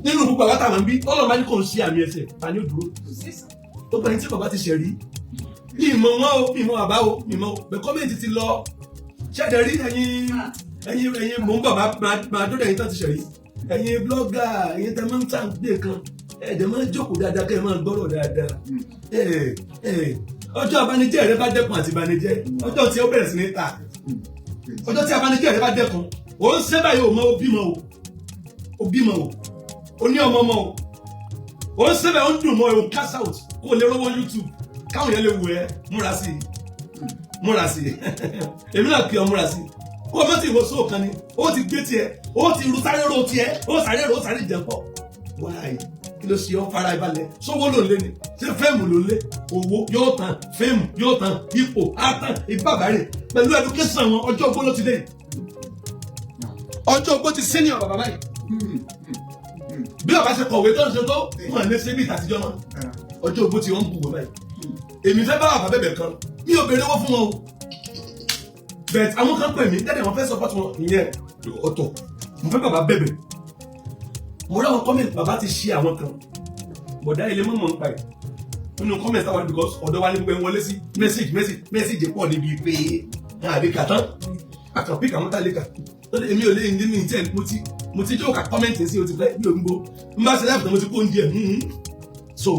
nínú gbogbo àwọn táwọn bí Ọlọ́run bá ní kò ń ṣe àmì ẹsẹ̀ ta ni ó dúró ó gbà yín tí bàbá ti ṣẹ̀rí ìmọ̀ wọn o ìmọ̀ àbá o ìmọ̀ bẹ̀ kọ́mẹ̀ntì ti lọ ṣẹ̀dẹ̀ rí ẹ̀yin mò ń bọ̀ máa dúró ẹ̀yin tó ti ṣẹ̀rí ẹ̀yin blọ́gà ẹ̀yin tẹ́ máa ń tà gbé kan ẹ̀jẹ̀ máa ń jókòó dáadáa kẹ́ ẹ̀ máa gbọ́rọ̀ dáadáa ọjọ́ abanijẹ́ rẹ bá dẹ́kun àti ìbanijẹ́ ọjọ́ tí ó bẹ̀rẹ̀ sí ní ta ọjọ́ tí abanijẹ́ rẹ bá dẹ́kun ó ń ṣe báyìí ò mọ ó bímọ ó ní ọmọ ó ń ṣe báyìí ó ń dùn mọ́ ó cash out kó lè rówó YouTube káwọn yẹn lè wù ẹ́ múra sí èmi náà kí ọ múra sí kó o mọ̀ tí ìwọ sóò kan ni ó ti gbé tiẹ̀ ó ti ru sáré ro tiẹ̀ ó sáré jẹ pọ̀ wáyé kí ló ṣe ọ́ fara ìbalẹ̀ sówó ló lé ni ṣé fẹ́ẹ̀mù ló lé owó yóò tán fẹ́ẹ̀mù yóò tán ipò á tán ìbàbárẹ̀ pẹ̀lú education wọn ọjọ́ ogbó ló ti dé ọjọ́ ogbó ti senior bàbá báyìí bí bàbá ṣe kọ̀wé tó ń ṣe tó wọn lè ṣe bí ìtàtijọ́ mọ́ ọjọ́ ogbó ti wọ́n ń bù wọ́n báyìí èmi fẹ́ bá bàbá bẹ̀bẹ̀ kan mi ò béèrè owó fún wọn o bẹ́ẹ̀ àwọn kan pè mí dẹ́dẹ̀ wọn fẹ́ support wọn ìyẹn ọ̀tọ̀ mo fẹ́ bàbá bẹ̀bẹ̀ mo ráwọn comment bàbá ti ṣe àwọn kan bọ̀dá ilé mọ́mọ́ ń pa ẹ̀ nínú comment àwọn because ọ̀dọ́ wa ní gbogbo ẹ̀ wọlé sí message pọ̀ níbi pé àbí kàtán àkànpí kàwọn tá lè kà èmi ò lè ní ní intent mo ti jókà comment sí o ti fẹ́ bí ògbó n bá ṣe láìpẹ́ tó mo ti kó oúnjẹ so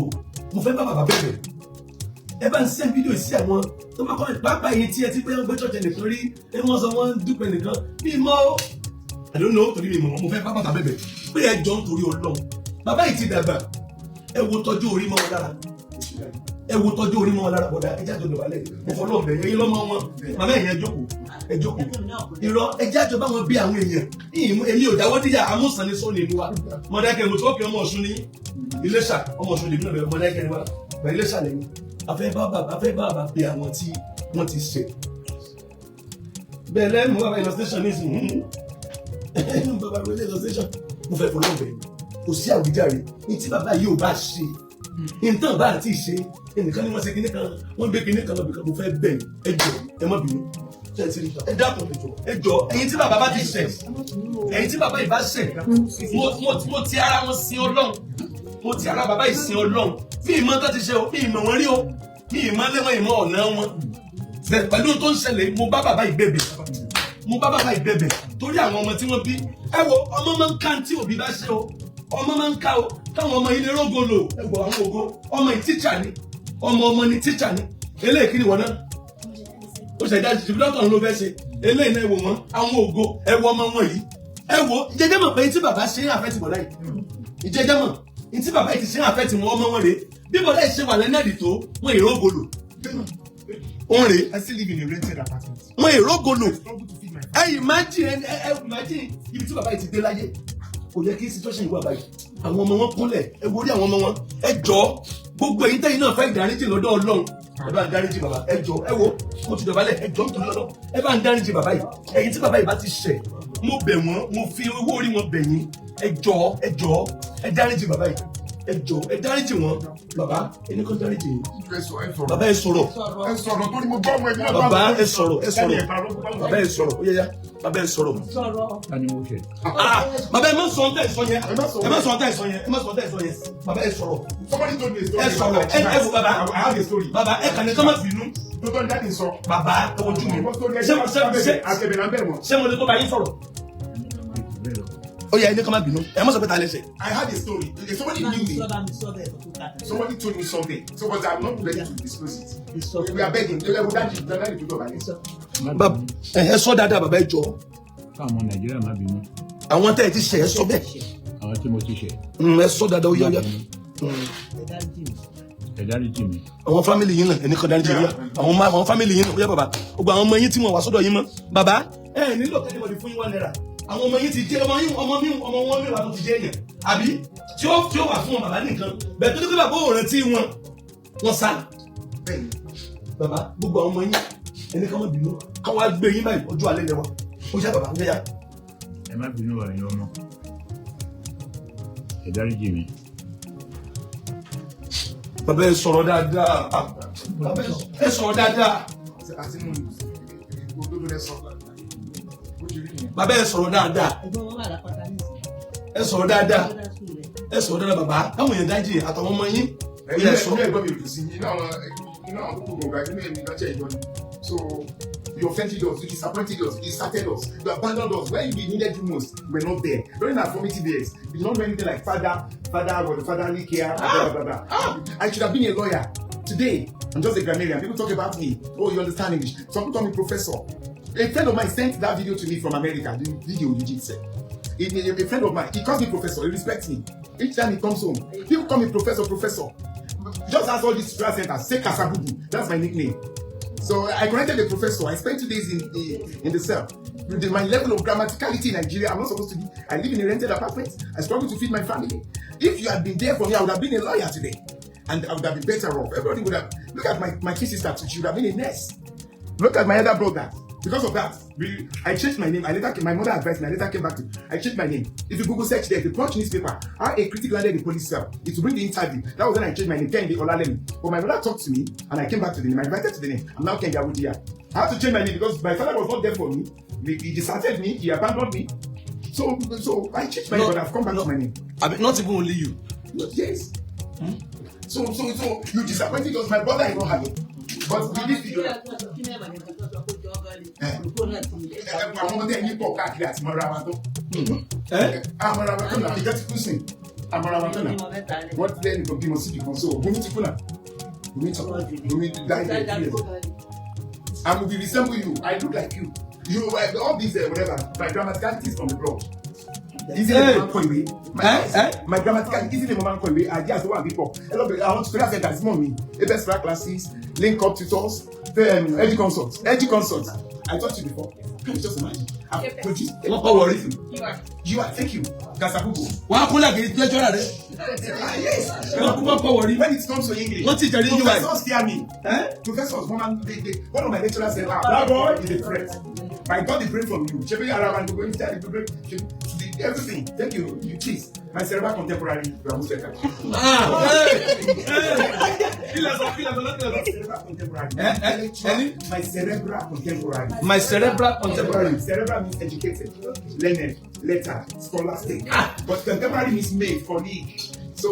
mo fẹ́ bá bàbá bẹ̀rẹ̀ ẹ bá ń send video sí àwọn tó máa comment pápá yìí tí ẹ ti pé wọ́n gbé church nìkan rí ẹ wọ́n sọ wọ́n dúpẹ́ nìkan bí mọ́ I don't know torí mi mọ̀ mo fẹ́ bá bàbá bẹ̀rẹ̀ pé ẹ jọ ń torí Ọlọ́run bàbá yìí ti dàgbà ẹ wo tọ́jú orí mọ́ wọn lára bọ̀dá ẹ jáde ọ̀dọ̀bálẹ̀ mo fọ́ lọ́ọ̀bẹ̀ yẹn lọ́mọ wọn màmá ẹ̀yìn ẹ jókòó irọ́ ẹ jáde bá wọn bí àwọn èèyàn èmi ò dáwọ́ díyà amúsàn ní sọ́ọ̀nì ìlú wa mọ̀dákẹ́ mo tó kí ọmọ Ọ̀ṣun ní Iléṣà ọmọ Ọ̀ṣun lèmi náà bẹ̀rẹ̀ mọ̀dákẹ́ ni wa bẹ̀rẹ̀ Iléṣà lẹ́yìn afẹ́ bá bàbá bí àwọn tí wọ́n ti ṣe bẹ́ẹ̀ lẹ́nu bàbá ìlọ station ní ìsìn bàbá ìlọ station mo fẹ́ fọlọ́ bẹ̀rẹ̀ kò sí àwíjàre ní tí bàbá yìí ò bá ṣe nǹkan bá àti ìṣe ẹnìkan ni wọ́n ṣe kíní kan wọ́n gbé kíní kan lọ́bìkan mo fẹ́ bẹ̀ ẹ jọ ẹ má bínú ẹ dákun ẹ jọ ẹ̀yin tí bàbá bá ti ṣẹ̀ ẹ̀yin tí bàbá yìí bá ṣẹ̀ mo ti ara wọn sin Ọlọ́run mo ti ara bàbá yìí sin Ọlọ́run bí ìmọ̀ tó ti ṣe o bí ìmọ̀ wọn rí o bí ìmọ̀ lẹ́wọ̀n ìmọ̀ ọ̀nà wọn pẹ̀lú tó ń ṣẹlẹ̀ mo bá bàbá yìí bẹ̀bẹ̀ torí àwọn ọmọ tí wọ́n bí ẹ wo ọmọ máa ń ká tí òbí bá ṣe o ọmọ máa ń ká o káwọn ọmọ ilé rógo lò ẹ wọ àwọn ògo ọmọ yìí tíṣà ni ọmọ ni tíṣà ni eléyìí kí ni wọ́n náà ó ṣe ìdájí ṣùgbọ́n dọ́tọ̀ ló fẹ́ ṣe eléyìí náà ẹ wò wọ́n àwọn ògo ẹ wọ ọmọ wọn yìí ẹ wo ìjẹjẹ mọ̀ pé tí bàbá ṣe ń àfẹ́ ti bọ̀dá yìí ìjẹjẹ mọ̀ tí bàbá yìí ti ṣe ń àfẹ́ ti wọn ọmọ wọn rè bí bọ̀dá yìí ṣe wà lẹ́nẹ́ẹ̀dì tó wọn ìrógo lò wọn rè I still live in a rented apartment. wọn ìrógo lò imagine ibi tí bàbá yìí ti dé láyé kò yẹ kí situation yìí wà báyìí àwọn ọmọ wọn kúnlẹ̀ ẹ wo rí àwọn ọmọ wọn ẹ jọ gbogbo èyí tẹ́yìn náà fẹ́ ìdáríjì lọ́dọ̀ Ọlọ́run ẹ bá ń dáríjì bàbá ẹ jọ ẹ wo mo ti dọ̀bálẹ̀ ẹ jọ nítorí Ọlọ́run ẹ bá ń dáríjì bàbá yìí ẹ̀yin tí bàbá yìí bá ti ṣẹ̀ mo bẹ̀ wọ́n mo fi owó orí wọn bẹ̀ yín ẹ jọ ẹ dáríjì bàbá yìí ẹ jọ ẹ dáríjì wọn bàbá ẹni kan dáríjì yín bàbá ẹ sọ̀rọ̀ torí mo gbọ́ ọmọ ẹbí náà bàbá ẹ sọ̀rọ̀ bàbá ẹ sọ̀rọ̀ ó yẹ ya bàbá ẹ sọ̀rọ̀. bàbá ẹ má sọ ọ́n tẹ̀ sọ yẹn bàbá ẹ sọ̀rọ̀ somebody told me a story. ẹ sọ̀rọ̀ ẹ wò bàbá I have a story. bàbá ẹ kàn ní kọ́ má bínú tó ní dáàdì sọ. bàbá ẹ wojú mi àtẹ̀bẹ̀ náà bẹ̀ wọ́n. ṣé mo lè tó bá yín sọ̀rọ̀ ó yẹ ẹni kọ́ má bínú ẹ má sọ pé ta lẹ ṣe. I had a story. Somebody knew me. Somebody told me something. So but I'm not ready to disclose it. We are begging. Daddy to go back. ẹ sọ dáadáa bàbá ẹ jọ. káwọn Nàìjíríà má bínú. àwọn tẹ́ ẹ ti ṣe ẹ sọ bẹ́ẹ̀. àwọn tí mo ti ṣe. ẹ sọ dáadáa ó yá yá. ẹ dáríjì mi. àwọn fámìlì yín náà ẹni kan dáríjì yín àwọn fámìlì yín náà ó yá bàbá gbogbo àwọn ọmọ yín tí wọn wá sọ́dọ̀ yín mọ́ bàbá ẹ nílò kẹ́lẹ́mọ̀dé fún yín £1. àwọn ọmọ yín ti jẹ́ ọmọ wọn mẹ́wàá tó ti jẹ́ èèyàn àbí tí ó wà fún wọn bàbá nìkan bẹ́ẹ̀ tó ní pé bàbá ò rántí wọn sá. bàbá gbogbo àwọn ọmọ yín ẹni kan mọ̀ bínú káwọn á gbé yín báyìí ọjọ́ alẹ́ lẹ́wọ̀ ó yá bàbá ń yá. ẹ má bínú wà ní ọmọ ẹ dáríjì mi. bàbá ẹ sọ̀rọ̀ dáadáa bàbá ẹ sọ̀rọ̀ dáadáa. àti mú gbogbo rẹ sọ. bàbá ẹ sọ̀rọ̀ dáadáa ẹ sọ̀rọ̀ dáadáa bàbá káwọn èèyàn dájì àtàwọn ọmọ yín Yes. You know people so you offended us, you disappointed us, you deserted us, you abandoned us. When we needed you most, we were not there. During our formative years, we did not know anything like fatherly care, blah, blah, blah. I should have been a lawyer. Today, I'm just a grammarian. People talk about me. Oh, you understand English. Some people call me professor. A friend of mine sent that video to me from America. The video you said. A friend of mine, he calls me professor. He respects me. Each time he comes home, people call me professor. Just as all these stress centers, say Kasabubu. That's my nickname. So I corrected the professor. I spent 2 days in the cell. With my level of grammaticality in Nigeria, I'm not supposed to be. I live in a rented apartment. I struggle to feed my family. If you had been there for me, I would have been a lawyer today. And I would have been better off. Everybody would have. Look at my kid sister. She would have been a nurse. Look at my other brother. Because of that, I changed my name. My mother advised me. I later came back to. I changed my name. If you Google search there, the Punch newspaper, how a critic landed the police cell. It will bring the interview. That was when I changed my name. Kendi Olalemi. But my mother talked to me, and I came back to the name. I invited to the name. I'm now Kendi Awodiya. I had to change my name because my father was not there for me. He deserted me. He abandoned me. So I changed my name, but I've come back to my name. I mean, not even only you. Yes. So you disappointed us. My brother is not happy. But with this video. Àwọn ọmọdé yìí pọ̀ káàkiri àti mọ́ra wa tó. Àmọ́ra wa tó nà ìjọ ti kú sìn. Àmọ́ra wa tó nà. Wọ́n ti lẹ́nu tó bímọ sí ìdìkan so Bùnmi ti kú nà. Bùnmi die there 3 years. I will resemble you. I look like you. You all these whatever. My grammaticality is from the blog. Easy the man call me. My grammaticality easy the man call me. I just want people. I want to create that small me. Best classes, link up tutors, edgy consults. I taught you before. Can you just imagine? I've produced. What power is it? You are. Thank you. Gasabugo. Why could I get lecturer? Yes. What power? When it comes to English, what teacher did you like? Professors fear me. Professors, one of my lecturers said, that boy is a threat. I got the brain from you. Chepe Araban, go inside the brain. Everything. Thank you. You cheese. My cerebral contemporary. You are most welcome. My cerebral contemporary. My cerebral contemporary. Cerebral means educated, learned, lettered, scholastic. But contemporary means made, colleague. So,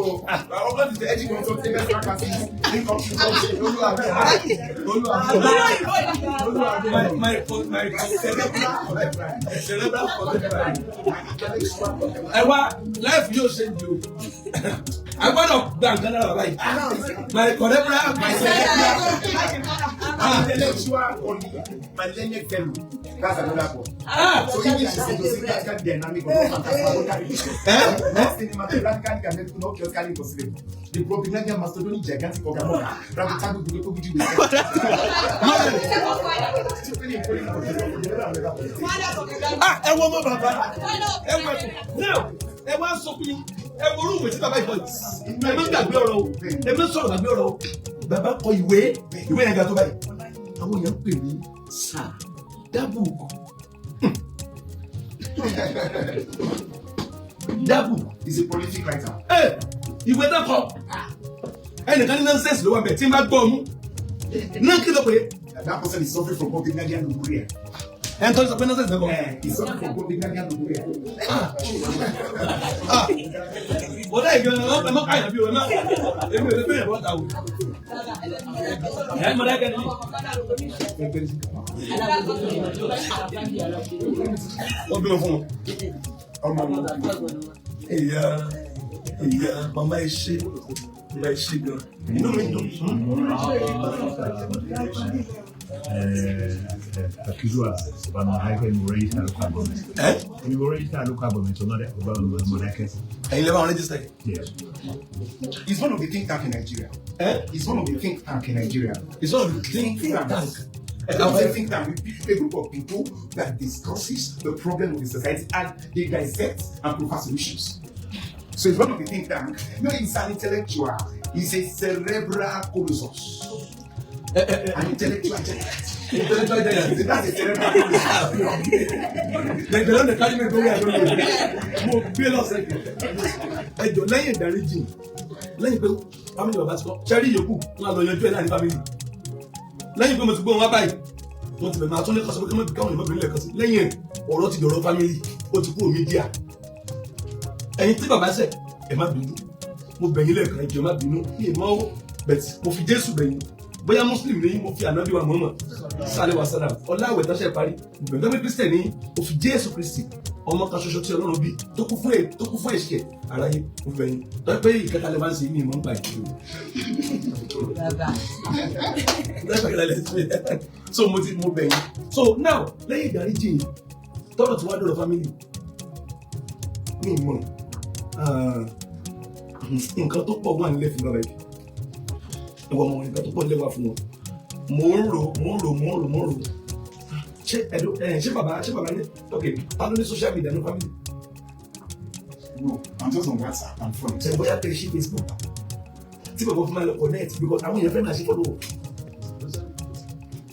all of the education consult, the best practices, link up to my cerebral contemporary. I want life you send you. I want to dance another life. My cerebral, intellectual colleague, my learned fellow. That's another one. So English is the dynamic of the propaganda mastodonic gigantic organ. Bàbá kọ ìwé yẹn ga tó báyìí. Àwọn èèyàn pè mí sáà dábù. Dabu is a prolific writer. Ìwé dẹ́kọ̀ ẹnìkan ní nonsense ló wà bẹ̀ tí n bá gbọ́ ọmú. Náà kí ló pé. That person is suffering from propaganda and pneumonia. Ẹn tó ń sọ pé nonsense lẹ́kọ̀. He's suffering from propaganda and pneumonia. Bọ́dá ìgbẹ́ ẹ mọ́ káyọ̀ bí o náà. Èmi ò lè bẹ̀rẹ̀ bọ́ta o. Ẹ mọ̀ dákẹ́ ni. Wọ́n bí wọn fún wọn. Ọmọ mi. Ìyá mama ẹ ṣe gan. Inú mi dùn. Akizua, Obama Highway Raised Local Government. We raised our local government, so not Obama Monarchist. And you never registered? Yes. He's one of the think tank in Nigeria. He's one of the think tank in Nigeria. It's all the think tank. A think tank, a group of people that discusses the problem of the society and they dissect and provide solutions. So he's one of the think tank. No, he's an intellectual. He's a cerebral colossus. An intellectual giant. That's a cerebral colossus. They don't carry me go where I don't know. Mo be lost like ẹjọ lẹ́yìn ìdáríjì lẹ́yìn pé family baba ti kọ ṣẹrí yòókù wọn lọ yanjú ẹ náà ní family lẹ́yìn pé mo ti gbọ́ wọn wá báyìí wọn ti bẹ̀ máa tún lé kọsọ pé káwọn ìmọ̀bìnrin lẹ́ẹ̀kan sí lẹ́yìn ọ̀rọ̀ ti dọ̀rọ̀ family ó ti kúrò mídíà ẹ̀yin tí bàbá ṣẹ̀ ẹ̀ má bínú mo bẹ̀yìn lẹ́ẹ̀kan ẹjọ́ má bínú ìmọ̀ bẹ̀t mo fi Jésù bẹ̀yìn bóyá Muslim lẹ́yìn mo fi ànábì wa Muhammad sallallahu alaihi wasallam ọláwẹ̀ tọ́ṣẹ̀ parí mo bẹ̀yìn lọ́wọ́ Christian ní mo fi Jésù Kristi ọmọ kan ṣoṣo tí Ọlọ́run bí tó kú fún ẹ̀ṣẹ̀ aráyé mo bẹ̀yìn tọ́ pé ìkẹta lè máa ń ṣe ní ìmọ̀ ń gbà ìṣòro so mo bẹ̀yìn so now lẹ́yìn ìdáríjì tọ́rọ̀ tí wọ́n dọ̀rọ̀ family ní ìmọ̀ nǹkan tó pọ̀ wà nílẹ̀ fún bàbá yìí ìwọ ọmọ nǹkan tó pọ̀ nílẹ̀ wà fún wọn mo ń rò ṣé bàbá ní ok ta ló ní social media ní family. No, I'm just on WhatsApp and phone. ṣe bóyá pé ṣí Facebook tí bàbá fún mi lọ connect because àwọn èèyàn fẹ́ máa ṣe fọ́lọ́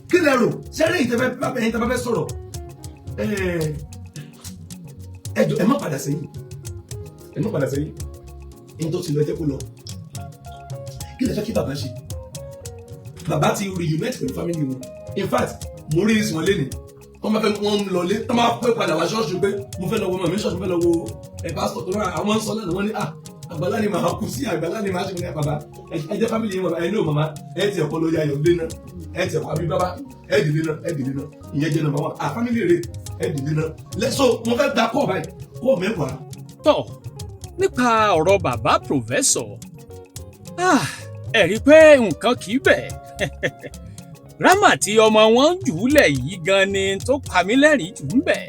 kí lẹ rò ṣẹ́rẹ́ ìtẹ́fẹ́ fẹ́ sọ̀rọ̀ ẹ má padà sẹ́yìn ní tó ti lọ jẹ́ kó lọ kí lẹ fẹ́ kí bàbá ṣe bàbá ti reunite pẹ̀lú family wọn in fact mo rí ìsìn wọn lénìí wọ́n máa fẹ́ wọ́n lọlé tó máa pẹ́ padà wá ṣọ́ọ̀ṣì pé mo fẹ́ lọ wo màmí ṣọ́ọ̀ṣì mo fẹ́ lọ wo pásítọ̀ tó rà àwọn sọ lẹ́nu wọ́n ní Àgbàlá ni màá kú sí Àgbàlá ni màá ṣe ní bàbá ẹ jẹ́ family yẹn bàbá ẹ ní o màmá ẹ ti ẹ̀kọ́ lórí ayọ̀ lé náà ẹ ti ẹ̀kọ́ àbí bàbá ẹ dìde náà ìyẹn jẹ́ number 1 family rẹ̀ ẹ dìde náà so mo fẹ́ gba kọ́ọ̀ báyìí kọ́ọ̀ mẹ́wàá. tọ́ nípa ọ̀rọ̀ bàbá pòfẹ́sọ̀ ẹ rí i pé nǹkan kì í bẹ̀ rámà tí ọmọ wọn jùúlẹ̀ yìí gan ni tó pa mí lẹ́rìn jù ń bẹ̀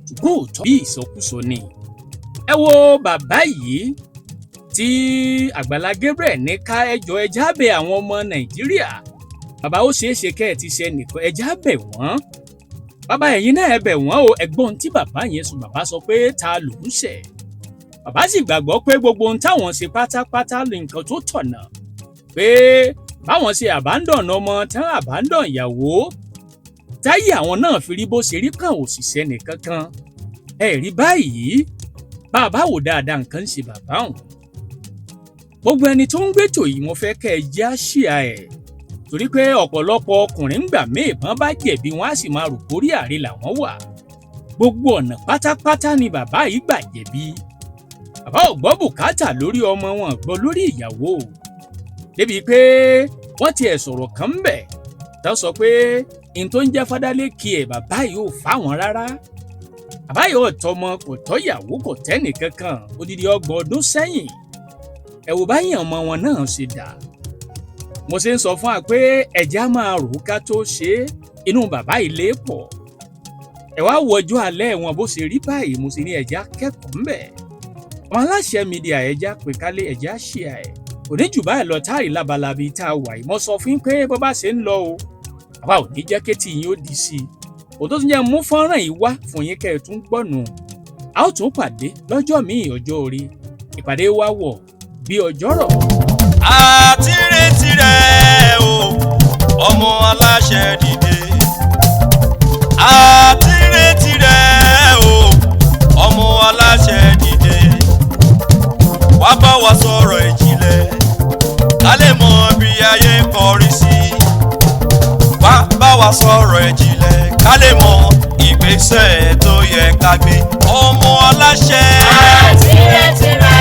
ṣùgbọ́n òótọ́ bí ìsọkúsọ ni ẹ wo bàbá yìí tí Agbala Gabriel ní ká ẹjọ́ ẹjá bẹ àwọn ọmọ Nàìjíríà bàbá ó ṣeé ṣe kẹ́ ẹ ti ṣe nìkan ẹjá bẹ̀ wọ́n bàbá ẹ̀yin náà ẹ bẹ̀ wọ́n o ẹ̀gbọ́n tí bàbá yẹn sọ bàbá sọ pé ta ló ń ṣẹ̀ bàbá sì gbàgbọ́ pé gbogbo ohun táwọn ṣe pátápátá lè nǹkan tó tọ̀nà pé báwọn ṣe àbádọ́n ọmọ tán àbádọ́n ìyàwó táyé àwọn náà fi rí bó ṣe rí kàn òṣìṣẹ́ nìkankan ẹ rí báyìí bàbá wò dáadáa nǹkan ń ṣe bàbá òun gbogbo ẹni tó ń gbètò yìí mo fẹ́ kẹ́ ẹ jẹ́ àṣìá ẹ̀ torí pé ọ̀pọ̀lọpọ̀ ọkùnrin ńgbà míì bọ́n bá jẹ̀bi wọn á sì máa rò kórí àárẹ làwọn wà gbogbo ọ̀nà pátápátá ni bàbá yìí gbà jẹ̀bi bàbá ò gbọ́ bùkátà lórí ọmọ wọn gbọ́ lórí ìyàwó débi pé wọ́n tiẹ̀ sọ̀rọ̀ kan ń bẹ̀ tó sọ pé n tó ń jẹ́ fádálẹ́kì ẹ̀ bàbá yìí ò fáwọn rárá bàbá yìí ò tọmọ kò tọ́yàwó kò tẹ́nì kankan odidi 30 ọdún sẹ́yìn ẹ wò báyìí ọmọ wọn náà ṣe dà mo ṣe ń sọ fún wa pé ẹ̀já máa rò ká tó ṣe é inú bàbá yìí lè pọ̀ ẹ wá wo ọjọ́ alẹ́ wọn bó ṣe rí báyìí mo sì ní ẹ̀já kẹ́kọ̀ọ́ ń bẹ̀ àwọn aláṣẹ mídíà ẹ̀já pè kálé ẹ̀já ṣíà ẹ̀ kò ní jù báyìí lọ táàrí labalabi tá a wà yìí mo sọ fún pé bó bá ṣe ń lọ o àwa ò ní jẹ́ kétí yín ó di sí i òtó tún jẹ́ mú fọ́nrán yìí wá fún yín kẹ́ ẹ̀ tún gbọ́nù a ó tún pàdé lọ́jọ́ míì ọjọ́ orí ìpàdé wa wọ̀ bí ọjọ́ rọ̀. àti retí rẹ̀ o ọmọ aláṣẹ dìde àti retí rẹ̀ o ọmọ aláṣẹ dìde wá bá wa sọ̀rọ̀ ìjìnlẹ̀ ká lè mọ bí ayé kọrí sí wá bá wa sọ̀rọ̀ ìjìnlẹ̀ ká lè mọ ìgbésẹ̀ tó yẹ ká gbé ọmọ aláṣẹ. àti retí rẹ̀.